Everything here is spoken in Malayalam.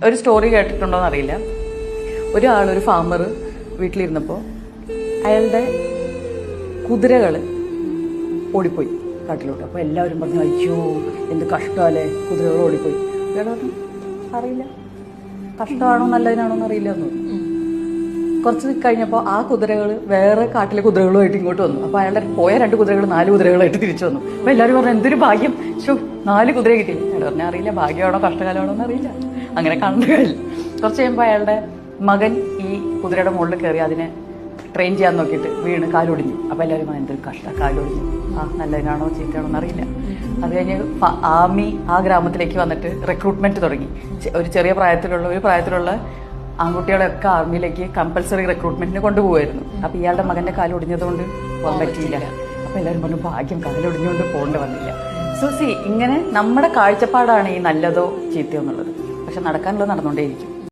ഒരു സ്റ്റോറി കേട്ടിട്ടുണ്ടോന്ന് അറിയില്ല. ഒരു ഫാമർ വീട്ടിലിരുന്നപ്പോൾ അയാളുടെ കുതിരകൾ ഓടിപ്പോയി കാട്ടിലോട്ട്. അപ്പോൾ എല്ലാവരും പറഞ്ഞു, അയ്യോ എന്ത് കഷ്ടമല്ലേ, കുതിരകൾ ഓടിപ്പോയി. അയാൾ പറഞ്ഞു, അറിയില്ല, കഷ്ടമാണോ നല്ലതിനാണോ എന്ന് അറിയില്ല എന്ന് പറഞ്ഞു. കുറച്ച് കഴിഞ്ഞപ്പോൾ ആ കുതിരകൾ വേറെ കാട്ടിലെ കുതിരകളുമായിട്ട് ഇങ്ങോട്ട് വന്നു. അപ്പോൾ അയാളുടെ പോയ 2 കുതിരകൾ 4 കുതിരകളായിട്ട് തിരിച്ചു വന്നു. അപ്പോൾ എല്ലാവരും പറഞ്ഞു, എന്തൊരു ഭാഗ്യം, 4 കുതിര കിട്ടി. അയാൾ പറഞ്ഞാൽ അറിയില്ല, ഭാഗ്യമാണോ കഷ്ടകാലമാണോ എന്ന് അറിയില്ല, അങ്ങനെ കണ്ടു കഴിഞ്ഞു. കുറച്ച് കഴിയുമ്പോൾ അയാളുടെ മകൻ ഈ കുതിരയുടെ മുകളിൽ കയറി അതിനെ ട്രെയിൻ ചെയ്യാൻ നോക്കിയിട്ട് വീണ് കാലൊടിഞ്ഞു. അപ്പോൾ എല്ലാവരും എന്തൊരു കഷ്ട, കാലൊടിഞ്ഞു, നല്ലതിനാണോ ചീത്തയാണോ എന്നറിയില്ല. അത് കഴിഞ്ഞ് ആമി ആ ഗ്രാമത്തിലേക്ക് വന്നിട്ട് റിക്രൂട്ട്മെന്റ് തുടങ്ങി. ഒരു പ്രായത്തിലുള്ള ആൺകുട്ടികളെയൊക്കെ ആർമിയിലേക്ക് കമ്പൽസറി റിക്രൂട്ട്മെന്റിന് കൊണ്ടുപോകുമായിരുന്നു. അപ്പോൾ ഇയാളുടെ മകന്റെ കാലൊടിഞ്ഞതുകൊണ്ട് പോകാൻ പറ്റിയില്ല. അപ്പോൾ എല്ലാവരും പറഞ്ഞു, ഭാഗ്യം, കാലൊടിഞ്ഞുകൊണ്ട് പോകേണ്ടി വന്നില്ല. ഇങ്ങനെ നമ്മുടെ കാഴ്ചപ്പാടാണ് ഈ നല്ലതോ ചീത്തയോ എന്നുള്ളത്. പക്ഷെ നടക്കാനുള്ളത് നടന്നുകൊണ്ടേയിരിക്കും.